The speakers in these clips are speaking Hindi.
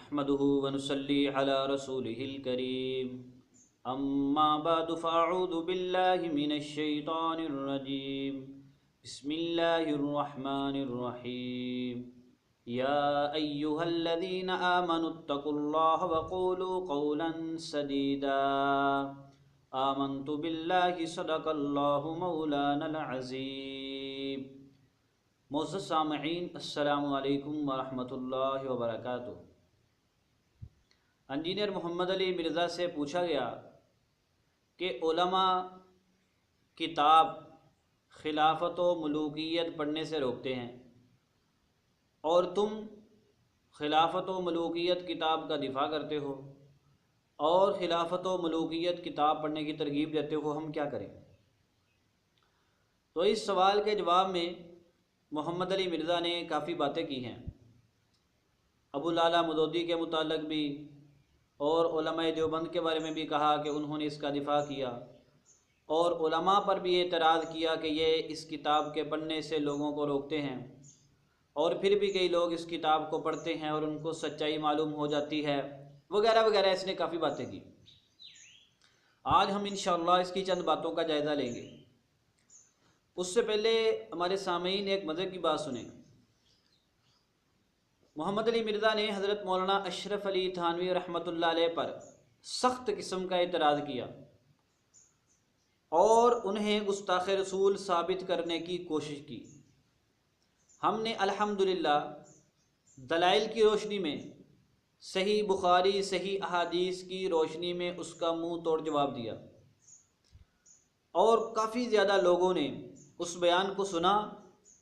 नहमदुहु व नुसल्ली अला रसूलिहिल करीम अम्मा बअदु फ़अऊज़ु बिल्लाहि मिनश शैतानिर रजीम बिस्मिल्लाहिर रहमानिर रहीम या अय्युहल्लज़ीना आमनुत्तक़ुल्लाह व क़ूलू क़ौलन सदीदा आमन्तु बिल्लाहि सदक़ल्लाहु मौलानल अज़ीम। मोअज़्ज़ज़ सामईन अस्सलामु अलैकुम व रहमतुल्लाहि व बरकातुहू। इंजीनियर मोहम्मद अली मिर्ज़ा से पूछा गया कि उलमा किताब खिलाफत व मलूकियत पढ़ने से रोकते हैं और तुम खिलाफत व मलूकियत किताब का दिफा करते हो और खिलाफत व मलूकियत किताब पढ़ने की तरगीब देते हो, हम क्या करें? तो इस सवाल के जवाब में मोहम्मद अली मिर्ज़ा ने काफ़ी बातें की हैं। अबुल आला मदौदी के मुताल्लिक़ भी और उलमाए देवबंद के बारे में भी कहा कि उन्होंने इसका दिफा किया और उलमा पर भी एतराज़ किया कि ये इस किताब के पढ़ने से लोगों को रोकते हैं और फिर भी कई लोग इस किताब को पढ़ते हैं और उनको सच्चाई मालूम हो जाती है वगैरह वगैरह। इसने काफ़ी बातें की। आज हम इंशाअल्लाह इसकी चंद बातों का जायज़ा लेंगे। उससे पहले हमारे सामईन एक मज़े की बात सुने। मोहम्मद अली मिर्ज़ा ने हज़रत मौलाना अशरफ अली थानवी रहमतुल्लाह अलैह पर सख्त किस्म का एतराज़ किया और उन्हें गुस्ताख़ रसूल साबित करने की कोशिश की। हमने अल्हम्दुलिल्लाह दलाइल की रोशनी में, सही बुखारी सही अहादीस की रोशनी में उसका मुँह तोड़ जवाब दिया और काफ़ी ज़्यादा लोगों ने उस बयान को सुना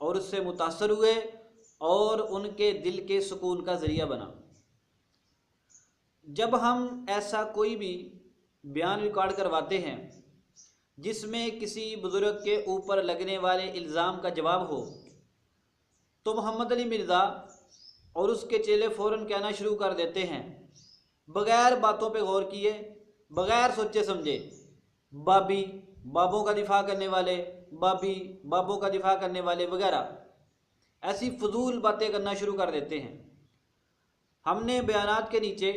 और उससे मुतासर हुए और उनके दिल के सुकून का ज़रिया बना। जब हम ऐसा कोई भी बयान रिकॉर्ड करवाते हैं जिसमें किसी बुज़ुर्ग के ऊपर लगने वाले इल्ज़ाम का जवाब हो, तो मोहम्मद अली मिर्ज़ा और उसके चेले फ़ौरन कहना शुरू कर देते हैं, बग़ैर बातों पे गौर किए, बग़ैर सोचे समझे, बाबी बाबों का दिफा करने वाले, बाबी बाबों का दिफा करने वाले वगैरह, ऐसी फजूल बातें करना शुरू कर देते हैं। हमने बयानात के नीचे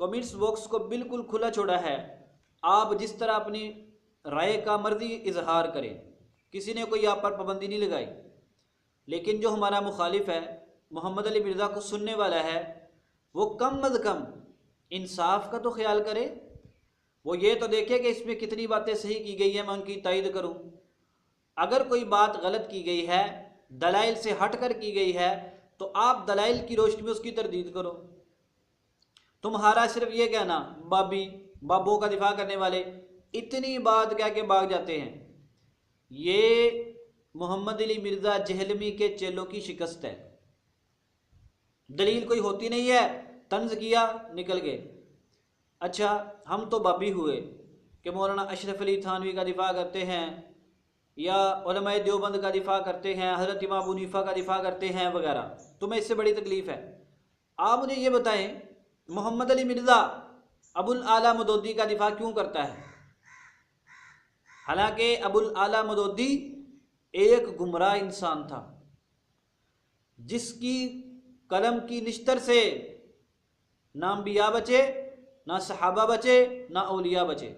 कमेंट्स बॉक्स को बिल्कुल खुला छोड़ा है। आप जिस तरह अपनी राय का मर्जी इजहार करें, किसी ने कोई आप पर पाबंदी नहीं लगाई। लेकिन जो हमारा मुखालिफ है, मोहम्मद अली मिर्ज़ा को सुनने वाला है, वो कम अज़ कम इंसाफ का तो ख्याल करे। वो ये तो देखे कि इसमें कितनी बातें सही की गई है, मैं उनकी तायद करूं। अगर कोई बात गलत की गई है, दलाइल से हट कर की गई है, तो आप दलाइल की रोशनी में उसकी तरदीद करो। तुम्हारा सिर्फ ये कहना बाबी बाबों का दिफा करने वाले, इतनी बात कह के भाग जाते हैं, ये मोहम्मद अली मिर्ज़ा जहलमी के चेलों की शिकस्त है। दलील कोई होती नहीं है, तंज किया निकल गए। अच्छा, हम तो बाबी हुए कि मौलाना अशरफ अली थानवी का दिफा करते हैं या उलमाए देवबंद का दिफा करते हैं, हज़रत इमाम अबू हनीफा का दिफा करते हैं वगैरह। तुम्हें इससे बड़ी तकलीफ़ है। आप मुझे ये बताएं, मोहम्मद अली मिर्ज़ा अबुल आला मदौदी का दिफा क्यों करता है? हालांकि अबुल आला मदौदी एक गुमराह इंसान था जिसकी कलम की निश्तर से ना अंबिया बचे, ना सहाबा बचे, ना औलिया बचे।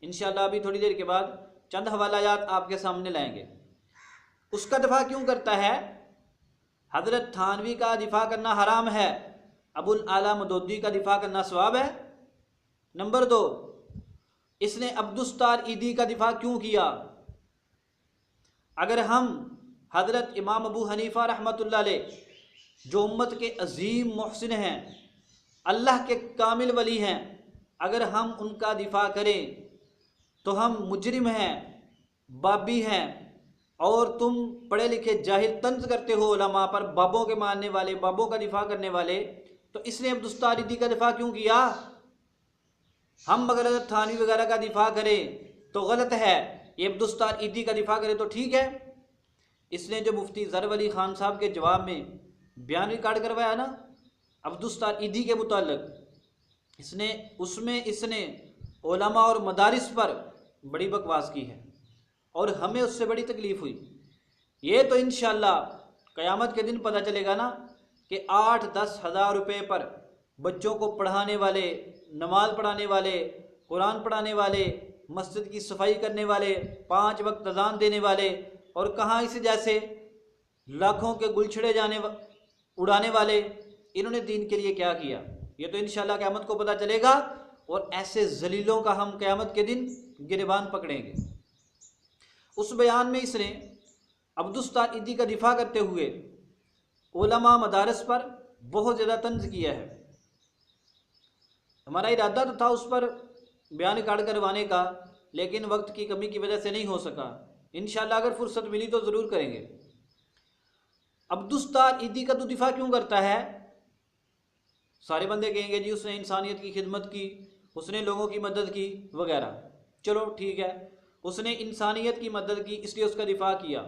इंशाअल्लाह अभी थोड़ी देर के बाद चंद हवालायात आपके सामने लाएंगे। उसका दिफा क्यों करता है? हज़रत थानवी का दिफा करना हराम है, अबुल आला मदौदी का दिफा करना सवाब है। नंबर 2, इसने अब्दुस्तार ईदी का दिफा क्यों किया? अगर हम हज़रत इमाम अबू हनीफा रहमतुल्लाह अलैह, जो उम्मत के अजीम मोहसिन हैं, अल्लाह के कामिल वली हैं, अगर हम उनका दिफा करें तो हम मुजरिम हैं, बाबी हैं। और तुम पढ़े लिखे जाहिल तंज करते हो उलमा पर, बाबों के मानने वाले, बाबों का दिफा करने वाले। तो इसने अब्दुस्तार ईदी का दिफा क्यों किया? हम अगर थानवी वगैरह का दिफा करें तो गलत है, ये अब्दुस्तार ईदी का दिफा करें तो ठीक है। इसने जो मुफ्ती ज़रब अली ख़ान साहब के जवाब में बयान रिकॉर्ड करवाया ना अब्दुस्तार ईदी के मुताल्लिक़, इसने उलमा और मदारिस पर बड़ी बकवास की है और हमें उससे बड़ी तकलीफ़ हुई। ये तो इंशाअल्लाह क़यामत के दिन पता चलेगा ना कि 8-10 हज़ार रुपये पर बच्चों को पढ़ाने वाले, नमाज पढ़ाने वाले, कुरान पढ़ाने वाले, मस्जिद की सफाई करने वाले, 5 वक्त अजान देने वाले, और कहाँ इस जैसे लाखों के गुलछड़े उड़ाने वाले, इन्होंने दीन के लिए क्या किया? ये तो इंशाल्लाह क़यामत को पता चलेगा, और ऐसे जलीलों का हम क़यामत के दिन गिरबान पकड़ेंगे। उस बयान में इसने अब्दुस्तार ईदी का दिफा करते हुए उलमा मदारस पर बहुत ज़्यादा तंज किया है। हमारा इरादा तो था उस पर बयान रिकॉर्ड करवाने का, लेकिन वक्त की कमी की वजह से नहीं हो सका। इंशाल्लाह अगर फुर्सत मिली तो ज़रूर करेंगे। अब्दुस्तार ईदी का तो दिफा क्यों करता है? सारे बंदे कहेंगे जी उसने इंसानियत की खिदमत की, उसने लोगों की मदद की वगैरह। चलो ठीक है, उसने इंसानियत की मदद की इसलिए उसका दिफा किया।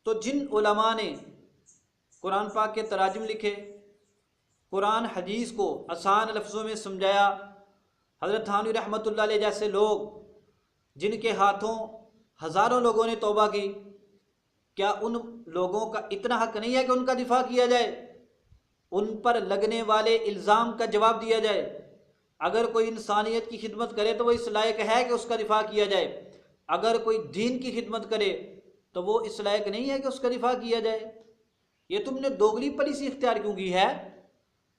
तो जिन उलमा ने कुरान पाक के तराजुम लिखे, कुरान हदीस को आसान लफ्ज़ों में समझाया, हज़रत थानवी रहमतुल्लाह अलैह जैसे लोग जिनके हाथों हज़ारों लोगों ने तौबा की, क्या उन लोगों का इतना हक नहीं है कि उनका दिफा किया जाए, उन पर लगने वाले इल्ज़ाम का जवाब दिया जाए? अगर कोई इंसानियत की खिदमत करे तो वो इस लायक है कि उसका दिफा किया जाए, अगर कोई दीन की खिदमत करे तो वो इस लायक नहीं है कि उसका दिफा किया जाए। ये तुमने दोगली पॉलिसी इख्तियार क्यों की है?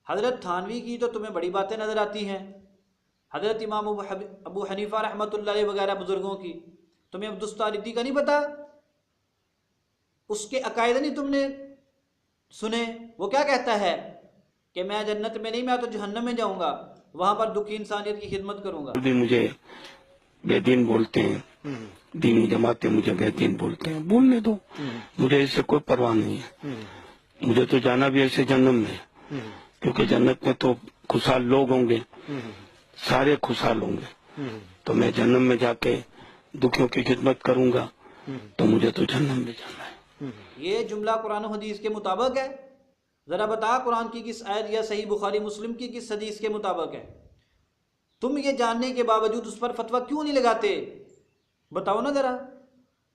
हज़रत थानवी की तो तुम्हें बड़ी बातें नज़र आती हैं, हज़रत इमाम अबू हनीफ़ा रहमतुल्लाह अलैह वगैरह बुज़ुर्गों की, तुम्हें अब्दुस्तार ईदी का नहीं पता? उसके अकायद नहीं तुमने सुने? वो क्या कहता है कि मैं जन्नत में नहीं, मैं तो जहन्नम में जाऊंगा, वहां पर दुखी इंसानियत की खिदमत करूंगा। भी मुझे बेदीन बोलते हैं, दीनी जमातें मुझे बेदीन बोलते हैं, बोलने दो, मुझे इससे कोई परवाह नहीं है। मुझे तो जाना भी ऐसे जन्नत में, क्योंकि जन्नत में तो खुशहाल लोग होंगे, सारे खुशहाल होंगे, तो मैं जन्नत में जाके दुखियों की खिदमत करूंगा, तो मुझे तो जन्नत में जाना है। ये जुमला कुरान और हदीस के मुताबिक है? जरा बता, कुरान की किस आयत या सही बुखारी मुस्लिम की किस हदीस के मुताबिक है? तुम ये जानने के बावजूद उस पर फतवा क्यों नहीं लगाते? बताओ ना जरा।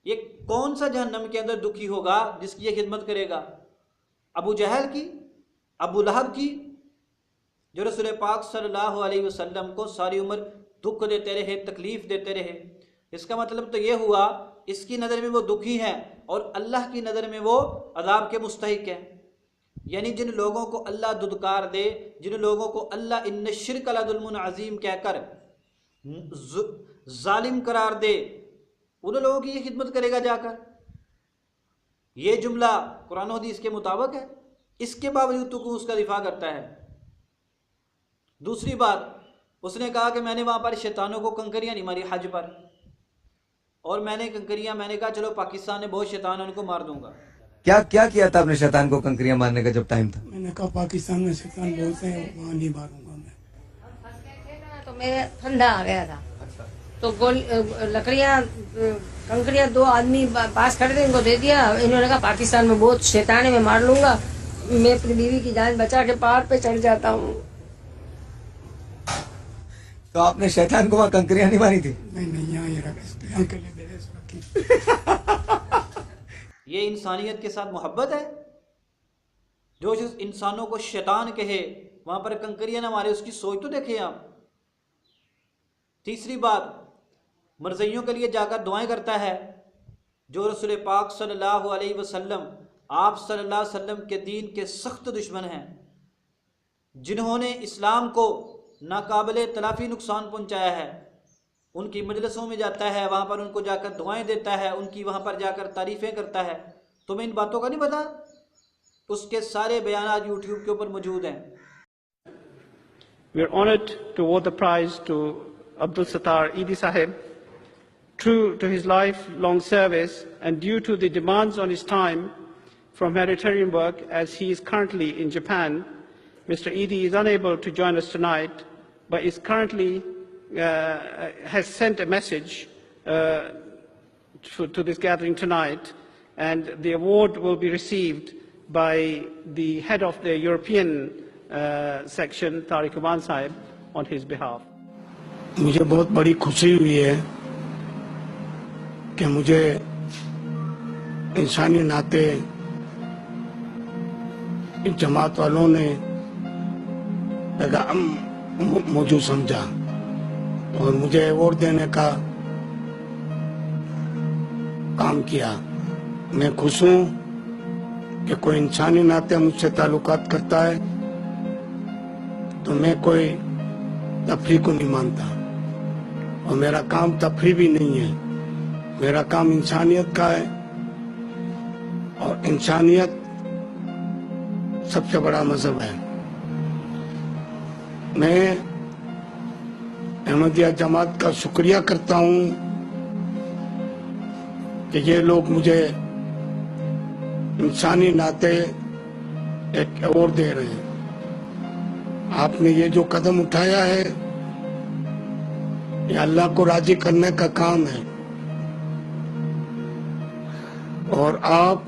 ये कौन सा जहन्नम के अंदर दुखी होगा जिसकी ये खिदमत करेगा? अबू जहल की, अबू लहब की, जो रसूल पाक सल्लल्लाहु अलैहि वसल्लम को सारी उम्र दुख देते रहे, तकलीफ देते रहे। इसका मतलब तो ये हुआ इसकी नज़र में वो दुखी है और अल्लाह की नज़र में वो अजाब के मुस्तहिक है। यानी जिन लोगों को अल्लाह दुदकार दे, जिन लोगों को अल्लाह इन्न शिर्क लज़ुल्मुन अज़ीम कहकर जालिम करार दे, उन लोगों की ये खिदमत करेगा जाकर। ये जुमला कुरान और हदीस के मुताबिक है, इसके बावजूद तो क्यों उसका दिफा करता है? दूसरी बात, उसने कहा कि मैंने वहाँ पर शैतानों को कंकरियाँ नहीं मारी हज पर, और मैंने कहा चलो पाकिस्तान में बहुत शैतान है, उनको मार दूंगा। क्या क्या किया था आपने शैतान को कंकरियां मारने का जब टाइम था? मैंने कहा पाकिस्तान में शैतान बहुत है, वहाँ नहीं मारूंगा मैं। तो मैं ठंडा आ गया था, तो लकड़ियाँ कंकरियाँ 2 आदमी पास खड़े थे, इनको दे दिया। इन्होंने कहा पाकिस्तान में बहुत शैतान है, मैं मार लूंगा। मैं अपनी बीवी की जान बचा के पहाड़ पे चढ़ जाता हूँ। तो आपने शैतान को वहाँ कंकरियां नहीं मारी थी? नहीं, यहाँ ये रखा, के लिए बेरेस रखी। ये इंसानियत के साथ मोहब्बत है? जो इंसानों को शैतान कहे वहां पर कंकरियां ना मारे, उसकी सोच तो देखें आप। तीसरी बात, मरज़इयों के लिए जाकर दुआएं करता है, जो रसूल पाक सल्लल्लाहु अलैहि वसल्लम, आप सल्लल्लाहु अलैहि वसल्लम के दीन के सख्त दुश्मन हैं, जिन्होंने इस्लाम को नाकाबिले तलाफी नुकसान पहुंचाया है। उनकी मजलिसों में जाता है, वहाँ पर उनको जाकर दुआएं देता है, उनकी वहाँ पर जाकर तारीफ़ें करता है। तुम्हें इन बातों का नहीं पता? उसके सारे बयान यूट्यूब के ऊपर मौजूद हैं। We are honored to award the prize to Abdul Sattar Eidi Sahib. True to his lifelong service and due to the demands on his time from humanitarian work, as he is currently in Japan, Mr. Eidi is unable to join us tonight, but is currently has sent a message to this gathering tonight, and the award will be received by the head of the European section, Tariq Aman Sahib, on his behalf. मुझे बहुत बड़ी खुशी हुई है कि मुझे इंसानी नाते जमात वालों ने मुझे समझा और मुझे अवार्ड देने का काम किया। मैं खुश हूँ कि कोई इंसानी नाते मुझसे ताल्लुकात करता है तो मैं कोई तफरी को नहीं मानता, और मेरा काम तफरी भी नहीं है, मेरा काम इंसानियत का है, और इंसानियत सबसे बड़ा मजहब है। मैं अहमदिया जमात का शुक्रिया करता हूँ कि ये लोग मुझे इंसानी नाते एक अवार्ड दे रहे हैं। आपने ये जो कदम उठाया है ये अल्लाह को राजी करने का काम है, और आप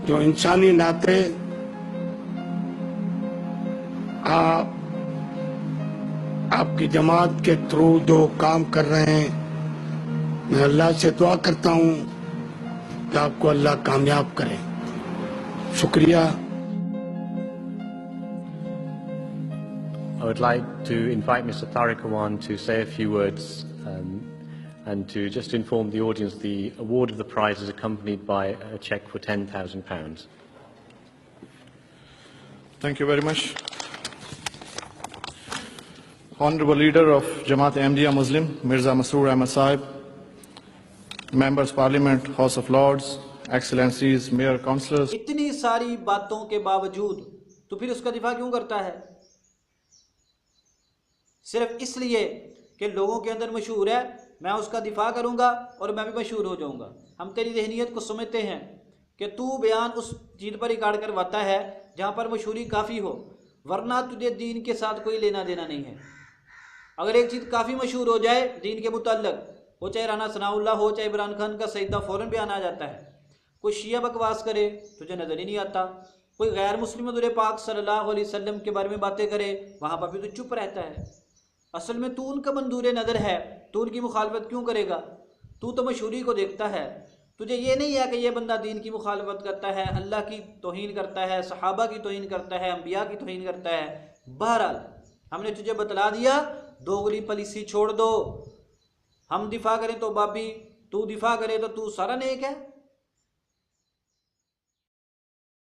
जो इंसानी नाते आपकी जमात के थ्रू जो काम कर रहे हैं, मैं अल्लाह से दुआ करता हूँ कि आपको अल्लाह कामयाब करे। शुक्रिया। I would like to invite Mr. Tariq Awan to say a few words and to just inform the audience the award of the prize is accompanied by a cheque for £10,000. Thank you very much. Honorable Leader of Jamaat Ahmadiyya Muslim, Mirza Masroor Ahmad Sahib, Members Parliament, House of Lords, Excellencies, Mayor, Councillors. इतनी सारी बातों के बावजूद तो फिर उसका दिफा क्यों करता है? सिर्फ इसलिए कि लोगों के अंदर मशहूर है, मैं उसका दिफा करूंगा और मैं भी मशहूर हो जाऊंगा। हम तेरी ज़हनियत को समझते हैं कि तू बयान उस चीज़ पर रिकॉर्ड करवाता है जहां पर मशहूरी काफ़ी हो, वरना तुझे दीन के साथ कोई लेना देना नहीं है। अगर एक चीज़ काफ़ी मशहूर हो जाए दीन के मुतल्लक, हो चाहे राना सनाउल्लाह हो चाहे इमरान खान का सईदा, फ़ौरन बयान आ जाता है। कोई शिया बकवास करे तुझे नज़र ही नहीं आता, कोई गैर मुस्लिम हुज़ूर पाक सल्लल्लाहु अलैहि वसल्लम के बारे में बातें करे वहाँ पर भी तो चुप रहता है। असल में तू उनका मंजूर नज़र है, तू उनकी मुखालफत क्यों करेगा? तू तो मशहूरी को देखता है, तुझे ये नहीं है कि ये बंदा दीन की मुखालफत करता है, अल्लाह की तौहीन करता है, सहाबा की तौहीन करता है, अंबिया की तौहीन करता है। बहरहाल हमने तुझे बतला दिया, दोगली पॉलिसी छोड़ दो। हम दिफा करें तो बाबी, तू दिफा करे तो तू सारा नेक है।